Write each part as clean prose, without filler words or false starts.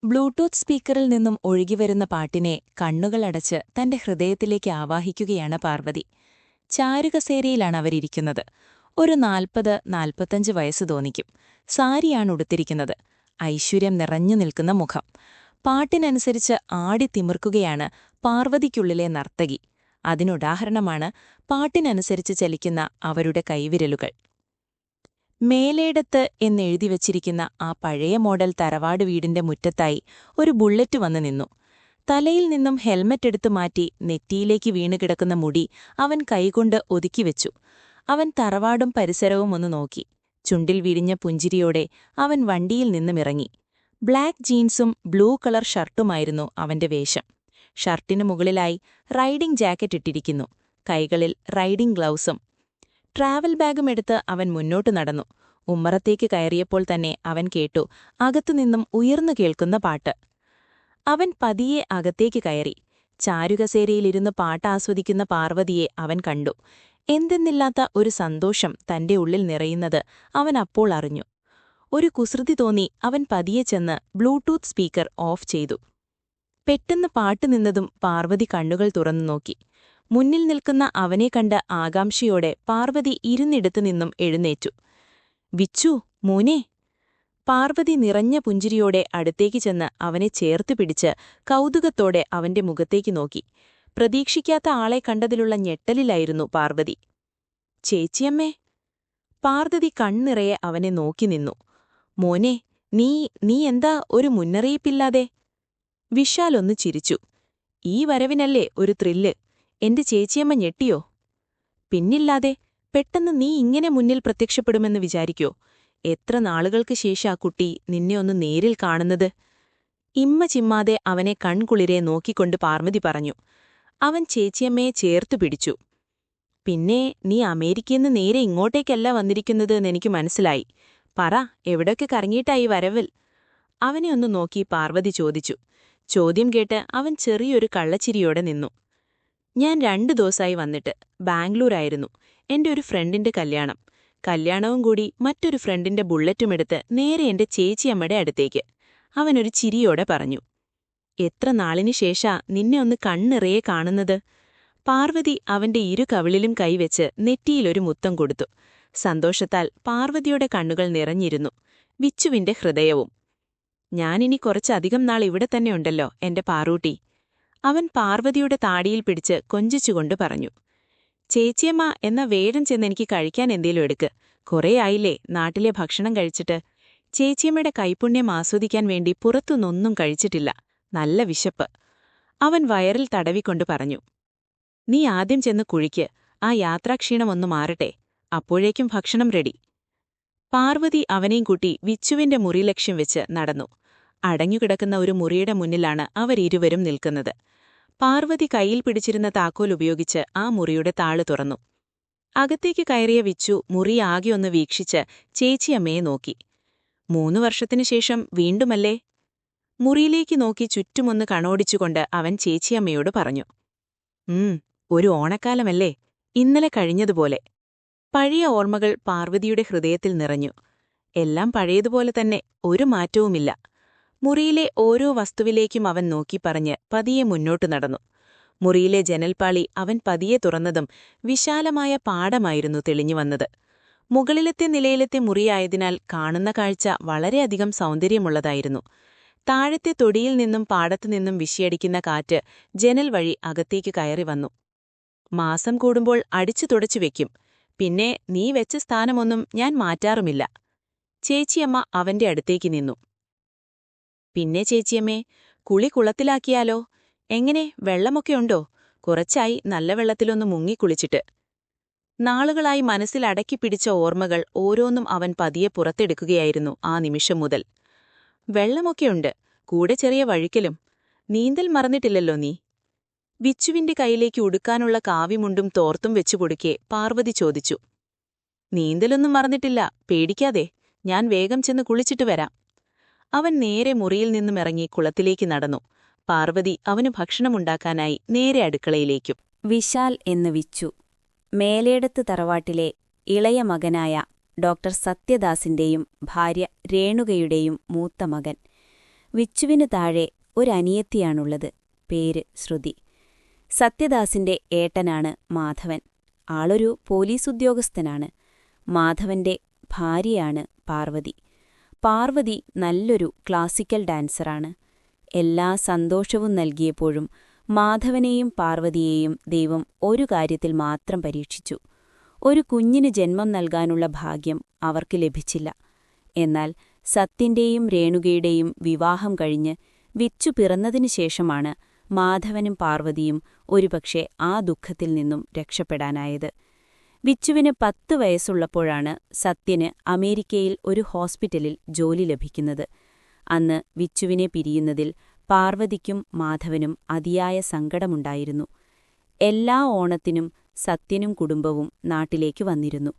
Bluetooth സ്പീക്കറിൽ നിന്നും ഒഴുകിവരുന്ന പാട്ടിനെ കണ്ണുകളടച്ച് തന്റെ ഹൃദയത്തിലേക്ക് ആവാഹിക്കുകയാണ് പാർവതി. ചാരുകസേരയിലാണ് അവരിയ്ക്കുന്നത്. ഒരു 40-45 വയസ്സ് തോന്നിക്കും. സാരിയാണുടുത്തിരിക്കുന്നത്. ഐശ്വര്യം നിറഞ്ഞു നിൽക്കുന്ന മുഖം. പാട്ടിനനുസരിച്ച് ആടിത്തിമിർക്കുകയാണ് പാർവതിക്കുള്ളിലെ നർത്തകി. അതിനുദാഹരണമാണ് പാട്ടിനനുസരിച്ച് ചലിക്കുന്ന അവരുടെ കൈവിരലുകൾ. മേലേടത്ത് എന്നെഴുതിവച്ചിരിക്കുന്ന ആ പഴയ മോഡൽ തറവാട് വീടിന്റെ മുറ്റത്തായി ഒരു ബുള്ളറ്റ് വന്നു നിന്നു. തലയിൽ നിന്നും ഹെൽമറ്റ് എടുത്തു മാറ്റി നെറ്റിയിലേക്ക് വീണുകിടക്കുന്ന മുടി അവൻ കൈകൊണ്ട് ഒതുക്കിവെച്ചു. അവൻ തറവാടും പരിസരവും ഒന്ന് നോക്കി. ചുണ്ടിൽ വിരിഞ്ഞ പുഞ്ചിരിയോടെ അവൻ വണ്ടിയിൽ നിന്നുമിറങ്ങി. ബ്ലാക്ക് ജീൻസും ബ്ലൂ കളർ ഷർട്ടുമായിരുന്നു അവന്റെ വേഷം. ഷർട്ടിനു മുകളിലായി റൈഡിംഗ് ജാക്കറ്റ് ഇട്ടിരിക്കുന്നു. കൈകളിൽ റൈഡിംഗ് ഗ്ലൗസും. ട്രാവൽ ബാഗുമെടുത്ത് അവൻ മുന്നോട്ടു നടന്നു. ഉമ്മറത്തേക്ക് കയറിയപ്പോൾ തന്നെ അവൻ കേട്ടു അകത്തുനിന്നും ഉയർന്നു കേൾക്കുന്ന പാട്ട്. അവൻ പതിയെ അകത്തേക്ക് കയറി. ചാരുകസേരയിലിരുന്ന് പാട്ടാസ്വദിക്കുന്ന പാർവതിയെ അവൻ കണ്ടു. എന്തെന്നില്ലാത്ത ഒരു സന്തോഷം തന്റെ ഉള്ളിൽ നിറയുന്നത് അവൻ അപ്പോൾ അറിഞ്ഞു. ഒരു കുസൃതി തോന്നി അവൻ പതിയെ ചെന്ന് ബ്ലൂടൂത്ത് സ്പീക്കർ ഓഫ് ചെയ്തു. പെട്ടെന്ന് പാട്ട് നിന്നതും പാർവതി കണ്ണുകൾ തുറന്നു നോക്കി. മുന്നിൽ നിൽക്കുന്ന അവനെ കണ്ട ആകാംക്ഷയോടെ പാർവതി ഇരുന്നിടത്തു നിന്നും എഴുന്നേറ്റു. വിച്ചു, മോനെ! പാർവതി നിറഞ്ഞ പുഞ്ചിരിയോടെ അടുത്തേക്ക് ചെന്ന് അവനെ ചേർത്തു പിടിച്ച് കൗതുകത്തോടെ അവന്റെ മുഖത്തേക്ക് നോക്കി. പ്രതീക്ഷിക്കാത്ത ആളെ കണ്ടതിലുള്ള ഞെട്ടലിലായിരുന്നു പാർവതി. ചേച്ചിയമ്മേ! പാർവതി കണ്ണിറയെ അവനെ നോക്കി നിന്നു. മോനെ, നീ എന്താ ഒരു മുന്നറിയിപ്പില്ലാതെ? വിശാലൊന്നു ചിരിച്ചു. ഈ വരവിനല്ലേ ഒരു ത്രില്ല്. എന്റെ ചേച്ചിയമ്മ ഞെട്ടിയോ? പിന്നില്ലാതെ. പെട്ടെന്ന് നീ ഇങ്ങനെ മുന്നിൽ പ്രത്യക്ഷപ്പെടുമെന്ന് വിചാരിക്കോ? എത്ര നാളുകൾക്ക് ശേഷം ആ കുട്ടി നിന്നെ ഒന്ന് നേരിൽ കാണുന്നത്? ഇമ്മ ചിമ്മാതെ അവനെ കൺകുളിരെ നോക്കിക്കൊണ്ട് പാർവതി പറഞ്ഞു. അവൻ ചേച്ചിയമ്മയെ ചേർത്തു പിടിച്ചു. പിന്നെ നീ അമേരിക്കയിൽനിന്ന് നേരെ ഇങ്ങോട്ടേക്കല്ല വന്നിരിക്കുന്നത് എന്നെനിക്ക് മനസ്സിലായി. പറ, എവിടെയൊക്കെ കറങ്ങിയിട്ടായി വരവിൽ? അവനെ ഒന്ന് നോക്കി പാർവതി ചോദിച്ചു. ചോദ്യം കേട്ട് അവൻ ചെറിയൊരു കള്ളച്ചിരിയോടെ നിന്നു. ഞാൻ 2 ദിവസമായി വന്നിട്ട്. ബാംഗ്ലൂരായിരുന്നു. എന്റെ ഒരു ഫ്രണ്ടിന്റെ കല്യാണം. കല്യാണവും കൂടി മറ്റൊരു ഫ്രണ്ടിന്റെ ബുള്ളറ്റുമെടുത്ത് നേരെ എന്റെ ചേച്ചിയമ്മയുടെ അടുത്തേക്ക്. അവനൊരു ചിരിയോടെ പറഞ്ഞു. എത്ര നാളിനു ശേഷാ നിന്നെ ഒന്ന് കണ്ണിറയെ കാണുന്നത്? പാർവതി അവന്റെ ഇരു കവിളിലും കൈവച്ച് നെറ്റിയിലൊരു മുത്തം കൊടുത്തു. സന്തോഷത്താൽ പാർവതിയുടെ കണ്ണുകൾ നിറഞ്ഞിരുന്നു. വിച്ചുവിന്റെ ഹൃദയവും. ഞാനിനി കുറച്ചധികം നാൾ ഇവിടെ തന്നെയുണ്ടല്ലോ എന്റെ പാറൂട്ടി. അവൻ പാർവതിയുടെ താടിയിൽ പിടിച്ച് കൊഞ്ചിച്ചുകൊണ്ട് പറഞ്ഞു. ചേച്ചിയമ്മ, എന്ന വേഗം ചെന്നെനിക്ക് കഴിക്കാൻ എന്തേലും എടുക്ക്. കുറേയായില്ലേ നാട്ടിലെ ഭക്ഷണം കഴിച്ചിട്ട്. ചേച്ചിയമ്മയുടെ കൈപുണ്യം ആസ്വദിക്കാൻ വേണ്ടി പുറത്തുനിന്നൊന്നും കഴിച്ചിട്ടില്ല. നല്ല വിശപ്പ്. അവൻ വയറിൽ തടവിക്കൊണ്ട് പറഞ്ഞു. നീ ആദ്യം ചെന്ന് കുഴിക്ക്. ആ യാത്രാക്ഷീണമൊന്നു മാറട്ടെ. അപ്പോഴേക്കും ഭക്ഷണം റെഡി. പാർവതി അവനെയും കൂട്ടി വിച്ചുവിന്റെ മുറി ലക്ഷ്യം വെച്ച് നടന്നു. അടഞ്ഞുകിടക്കുന്ന ഒരു മുറിയുടെ മുന്നിലാണ് അവരിരുവരും നിൽക്കുന്നത്. പാർവതി കയ്യിൽ പിടിച്ചിരുന്ന താക്കോൽ ഉപയോഗിച്ച് ആ മുറിയുടെ താള് തുറന്നു. അകത്തേക്ക് കയറിയ വിച്ചു മുറി ആകെ ഒന്ന് വീക്ഷിച്ച് ചേച്ചിയമ്മയെ നോക്കി. 3 വർഷത്തിനു ശേഷം വീണ്ടുമല്ലേ? മുറിയിലേക്ക് നോക്കി ചുറ്റുമൊന്ന് കണോടിച്ചുകൊണ്ട് അവൻ ചേച്ചിയമ്മയോട് പറഞ്ഞു. ഒരു ഓണക്കാലമല്ലേ, ഇന്നലെ കഴിഞ്ഞതുപോലെ. പഴയ ഓർമ്മകൾ പാർവതിയുടെ ഹൃദയത്തിൽ നിറഞ്ഞു. എല്ലാം പഴയതുപോലെ തന്നെ, ഒരു മാറ്റവുമില്ല. മുറിയിലെ ഓരോ വസ്തുവിലേക്കും അവൻ നോക്കി പറഞ്ഞ് പതിയെ മുന്നോട്ടു നടന്നു. മുറിയിലെ ജനൽപ്പാളി അവൻ പതിയെ തുറന്നതും വിശാലമായ പാടമായിരുന്നു തെളിഞ്ഞുവന്നത്. മുകളിലത്തെ നിലയിലത്തെ മുറിയായതിനാൽ കാണുന്ന കാഴ്ച വളരെയധികം സൗന്ദര്യമുള്ളതായിരുന്നു. താഴത്തെ തൊടിയിൽ നിന്നും പാടത്തുനിന്നും വിശിയടിക്കുന്ന കാറ്റ് ജനൽ വഴി അകത്തേക്ക് കയറി വന്നു. മാസം കൂടുമ്പോൾ അടിച്ചു തുടച്ചു വെക്കും. പിന്നെ നീ വെച്ച സ്ഥാനമൊന്നും ഞാൻ മാറ്റാറുമില്ല. ചേച്ചിയമ്മ അവന്റെ അടുത്തേക്ക് നിന്നു. പിന്നെ ചേച്ചിയമ്മേ, കുളി കുളത്തിലാക്കിയാലോ? എങ്ങനെ, വെള്ളമൊക്കെയുണ്ടോ? കുറച്ചായി നല്ല വെള്ളത്തിലൊന്ന് മുങ്ങിക്കുളിച്ചിട്ട്. നാളുകളായി മനസ്സിൽ അടക്കിപ്പിടിച്ച ഓർമ്മകൾ ഓരോന്നും അവൻ പതിയെ പുറത്തെടുക്കുകയായിരുന്നു ആ നിമിഷം മുതൽ. വെള്ളമൊക്കെയുണ്ട്, കൂടെ ചെറിയ വഴുക്കലും. നീന്തൽ മറന്നിട്ടില്ലല്ലോ നീ? വിച്ചുവിന്റെ കൈയിലേക്ക് ഉടുക്കാനുള്ള കാവിമുണ്ടും തോർത്തും വെച്ചുകൊടുക്കെ പാർവതി ചോദിച്ചു. നീന്തലൊന്നും മറന്നിട്ടില്ല, പേടിക്കാതെ. ഞാൻ വേഗം ചെന്ന് കുളിച്ചിട്ട് വരാം. അവൻ നേരെ മുറിയിൽ നിന്നുമിറങ്ങി കുളത്തിലേക്ക് നടന്നു. പാർവതി അവനു ഭക്ഷണമുണ്ടാക്കാനായി നേരെ അടുക്കളയിലേക്കും. വിശാൽ എന്ന് വിച്ചു. മേലേടത്ത് തറവാട്ടിലെ ഇളയ മകനായ ഡോക്ടർ സത്യദാസിന്റെയും ഭാര്യ രേണുകയുടെയും മൂത്ത മകൻ. വിച്ചുവിന് താഴെ ഒരനിയത്തിയാണുള്ളത്. പേര് ശ്രുതി. സത്യദാസിന്റെ ഏട്ടനാണ് മാധവൻ. ആളൊരു പോലീസ് ഉദ്യോഗസ്ഥനാണ്. മാധവന്റെ ഭാര്യയാണ് പാർവതി. പാർവതി നല്ലൊരു ക്ലാസിക്കൽ ഡാൻസറാണ്. എല്ലാ സന്തോഷവും നൽകിയപ്പോഴും മാധവനെയും പാർവതിയെയും ദൈവം ഒരു കാര്യത്തിൽ മാത്രം പരീക്ഷിച്ചു. ഒരു കുഞ്ഞിന് ജന്മം നൽകാനുള്ള ഭാഗ്യം അവർക്ക് ലഭിച്ചില്ല. എന്നാൽ സത്യന്റെയും രേണുകയുടെയും വിവാഹം കഴിഞ്ഞ് വിച്ചു പിറന്നതിനു ശേഷമാണ് മാധവനും പാർവതിയും ഒരുപക്ഷെ ആ ദുഃഖത്തിൽ നിന്നും രക്ഷപ്പെടാനായത്. വിച്ചുവിന് 10 വയസ്സുള്ളപ്പോഴാണ് സത്യന് അമേരിക്കയിൽ ഒരു ഹോസ്പിറ്റലിൽ ജോലി ലഭിക്കുന്നത്. അന്ന് വിച്ചുവിനെ പിരിയുന്നതിൽ പാർവതിക്കും മാധവനും അതിയായ സങ്കടമുണ്ടായിരുന്നു. എല്ലാ ഓണത്തിനും സത്യനും കുടുംബവും നാട്ടിലേക്ക് വന്നിരുന്നു.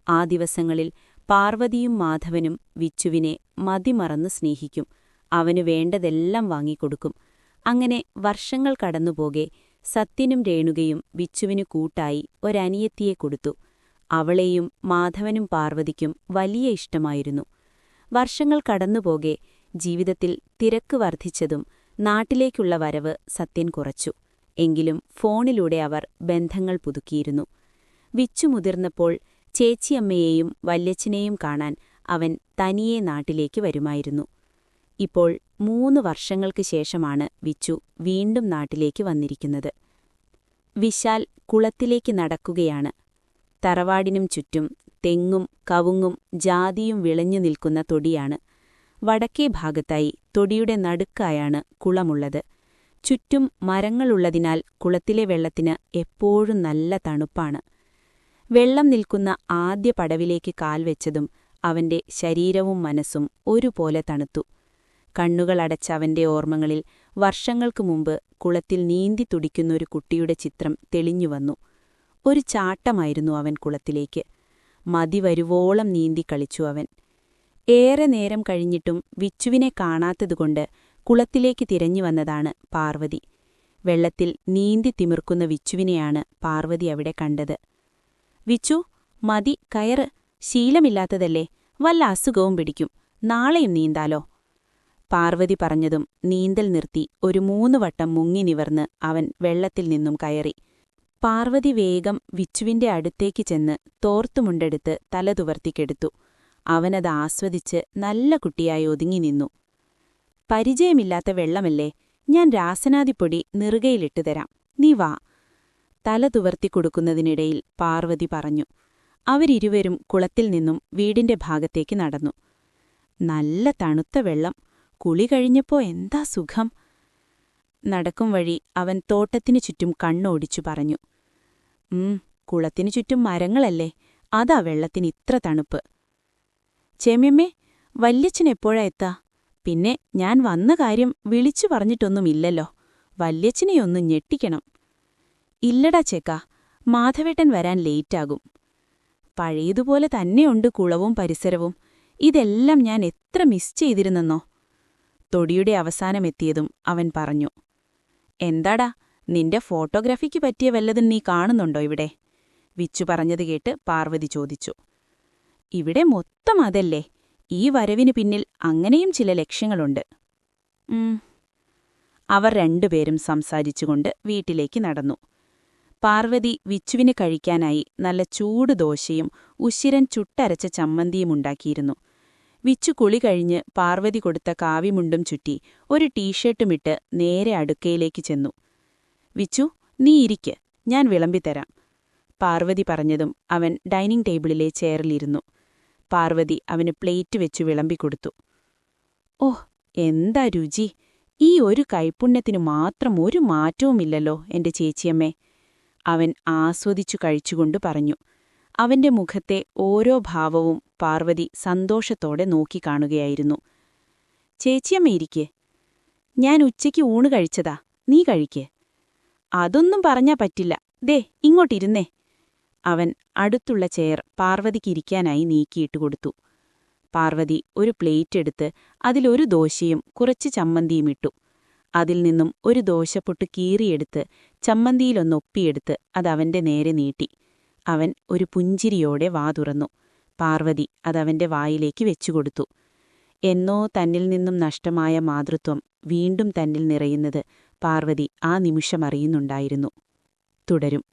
ആ ദിവസങ്ങളിൽ പാർവതിയും മാധവനും വിച്ചുവിനെ മതിമറന്ന് സ്നേഹിക്കും. അവനു വേണ്ടതെല്ലാം വാങ്ങിക്കൊടുക്കും. അങ്ങനെ വർഷങ്ങൾ കടന്നുപോകെ സത്യനും രേണുകയും വിച്ചുവിനു കൂട്ടായി ഒരനിയത്തിയെ കൊടുത്തു. അവളെയും മാധവനും പാർവതിക്കും വലിയ ഇഷ്ടമായിരുന്നു. വർഷങ്ങൾ കടന്നുപോകെ ജീവിതത്തിൽ തിരക്ക് വർദ്ധിച്ചതും നാട്ടിലേക്കുള്ള വരവ് സത്യൻ കുറച്ചു. എങ്കിലും ഫോണിലൂടെ അവർ ബന്ധങ്ങൾ പുതുക്കിയിരുന്നു. വിച്ചു മുതിർന്നപ്പോൾ ചേച്ചിയമ്മയെയും വല്യച്ഛനെയും കാണാൻ അവൻ തനിയെ നാട്ടിലേക്ക് വരുമായിരുന്നു. ഇപ്പോൾ 3 വർഷങ്ങൾക്ക് ശേഷമാണ് വിച്ചു വീണ്ടും നാട്ടിലേക്ക് വന്നിരിക്കുന്നത്. വിശാൽ കുളത്തിലേക്ക് നടക്കുകയാണ്. തറവാടിനും ചുറ്റും തെങ്ങും കവുങ്ങും ജാതിയും വിളഞ്ഞു നിൽക്കുന്ന തൊടിയാണ്. വടക്കേ ഭാഗത്തായി തൊടിയുടെ നടുക്കായാണ് കുളമുള്ളത്. ചുറ്റും മരങ്ങളുള്ളതിനാൽ കുളത്തിലെ വെള്ളത്തിന് എപ്പോഴും നല്ല തണുപ്പാണ്. വെള്ളം നിൽക്കുന്ന ആദ്യ പടവിലേക്ക് കാൽ വെച്ചതും അവന്റെ ശരീരവും മനസ്സും ഒരുപോലെ തണുത്തു. കണ്ണുകളടച്ച അവന്റെ ഓർമ്മകളിൽ വർഷങ്ങൾക്കു മുമ്പ് കുളത്തിൽ നീന്തി തുടിക്കുന്നൊരു കുട്ടിയുടെ ചിത്രം തെളിഞ്ഞുവന്നു. ഒരു ചാട്ടമായിരുന്നു അവൻ കുളത്തിലേക്ക്. മതിവരുവോളം നീന്തിക്കളിച്ചു അവൻ. ഏറെ നേരം കഴിഞ്ഞിട്ടും വിച്ചുവിനെ കാണാത്തതുകൊണ്ട് കുളത്തിലേക്ക് തിരഞ്ഞുവന്നതാണ് പാർവതി. വെള്ളത്തിൽ നീന്തി തിമിർക്കുന്ന വിച്ചുവിനെയാണ് പാർവതി അവിടെ കണ്ടത്. വിച്ചു, മതി, കയറ്. ശീലമില്ലാത്തതല്ലേ, വല്ല അസുഖവും പിടിക്കും. നാളെയും നീന്താലോ. പാർവതി പറഞ്ഞതും നീന്തൽ നിർത്തി ഒരു 3 വട്ടം മുങ്ങി നിവർന്ന് അവൻ വെള്ളത്തിൽ നിന്നും കയറി. പാർവതി വേഗം വിച്ചുവിന്റെ അടുത്തേക്ക് ചെന്ന് തോർത്തുമുണ്ടെടുത്ത് തലതുവർത്തിക്കെടുത്തു. അവനത് ആസ്വദിച്ച് നല്ല കുട്ടിയായി ഒതുങ്ങി നിന്നു. പരിചയമില്ലാത്ത വെള്ളമല്ലേ, ഞാൻ രാസനാദിപ്പൊടി നെറുകയിലിട്ട് തരാം, നീ വാ. തല തുവർത്തിക്കൊടുക്കുന്നതിനിടയിൽ പാർവതി പറഞ്ഞു. അവരിരുവരും കുളത്തിൽ നിന്നും വീടിന്റെ ഭാഗത്തേക്ക് നടന്നു. നല്ല തണുത്ത വെള്ളം, കുളി കഴിഞ്ഞപ്പോ എന്താ സുഖം. നടക്കും വഴി അവൻ തോട്ടത്തിനു ചുറ്റും കണ്ണോടിച്ചു പറഞ്ഞു. കുളത്തിനു ചുറ്റും മരങ്ങളല്ലേ, അതാ വെള്ളത്തിന് ഇത്ര തണുപ്പ്. ചേമ്യമ്മേ, വല്യച്ഛനെപ്പോഴാ എത്താ? പിന്നെ ഞാൻ വന്ന കാര്യം വിളിച്ചു പറഞ്ഞിട്ടൊന്നുമില്ലല്ലോ. വല്യച്ഛനെയൊന്നും ഞെട്ടിക്കണം. ഇല്ലടാ ചേക്കാ, മാധവേട്ടൻ വരാൻ ലേറ്റാകും. പഴയതുപോലെ തന്നെയുണ്ട് കുളവും പരിസരവും. ഇതെല്ലാം ഞാൻ എത്ര മിസ് ചെയ്തിരുന്നെന്നോ. തൊടിയുടെ അവസാനമെത്തിയതും അവൻ പറഞ്ഞു. എന്താടാ, നിന്റെ ഫോട്ടോഗ്രാഫിക്ക് പറ്റിയ വല്ലതും നീ കാണുന്നുണ്ടോ ഇവിടെ? വിച്ചു പറഞ്ഞത് കേട്ട് പാർവതി ചോദിച്ചു. ഇവിടെ മൊത്തം അതല്ലേ, ഈ വരവിനു പിന്നിൽ അങ്ങനെയും ചില ലക്ഷ്യങ്ങളുണ്ട്. അവർ രണ്ടുപേരും സംസാരിച്ചുകൊണ്ട് വീട്ടിലേക്ക് നടന്നു. പാർവതി വിച്ചുവിന് കഴിക്കാനായി നല്ല ചൂട് ദോശയും ഉശിരൻ ചുട്ടരച്ച ചമ്മന്തിയും ഉണ്ടാക്കിയിരുന്നു. വിച്ചു കുളി കഴിഞ്ഞ് പാർവതി കൊടുത്ത കാവിമുണ്ടും ചുറ്റി ഒരു ടീഷർട്ടുമിട്ട് നേരെ അടുക്കയിലേക്ക് ചെന്നു. വിച്ചു, നീ ഇരിക്ക്, ഞാൻ വിളമ്പിത്തരാം. പാർവതി പറഞ്ഞതും അവൻ ഡൈനിങ് ടേബിളിലെ ചെയറിലിരുന്നു. പാർവതി അവന് പ്ലേറ്റ് വെച്ചു വിളമ്പിക്കൊടുത്തു. ഓഹ്, എന്താ രുചി! ഈ ഒരു കൈപ്പുണ്യത്തിനു മാത്രം ഒരു മാറ്റവുമില്ലല്ലോ എന്റെ ചേച്ചിയമ്മേ, അവൻ ആസ്വദിച്ചു കഴിച്ചുകൊണ്ട് പറഞ്ഞു. അവന്റെ മുഖത്തെ ഓരോ ഭാവവും പാർവതി സന്തോഷത്തോടെ നോക്കിക്കാണുകയായിരുന്നു. ചേച്ചിയമ്മ ഇരിക്ക്, ഞാൻ ഉച്ചയ്ക്ക് ഊണ് കഴിച്ചതാ, നീ കഴിക്ക്. അതൊന്നും പറഞ്ഞാ പറ്റില്ല, ദേ ഇങ്ങോട്ടിരുന്നേ. അവൻ അടുത്തുള്ള ചെയർ പാർവതിക്കിരിക്കാനായി നീക്കിയിട്ടുകൊടുത്തു. പാർവതി ഒരു പ്ലേറ്റ് എടുത്ത് അതിലൊരു ദോശയും കുറച്ച് ചമ്മന്തിയും ഇട്ടു. അതിൽ നിന്നും ഒരു ദോശപ്പൊട്ട് കീറിയെടുത്ത് ചമ്മന്തിയിലൊന്നൊപ്പിയെടുത്ത് അതവന്റെ നേരെ നീട്ടി. അവൻ ഒരു പുഞ്ചിരിയോടെ വാ തുറന്നു. പാർവതി അതവന്റെ വായിലേക്ക് വെച്ചുകൊടുത്തു. എന്നോ തന്നിൽ നിന്നും നഷ്ടമായ മാതൃത്വം വീണ്ടും തന്നിൽ നിറയുന്നത് പാർവതി ആ നിമിഷമറിയുന്നുണ്ടായിരുന്നു. തുടരും.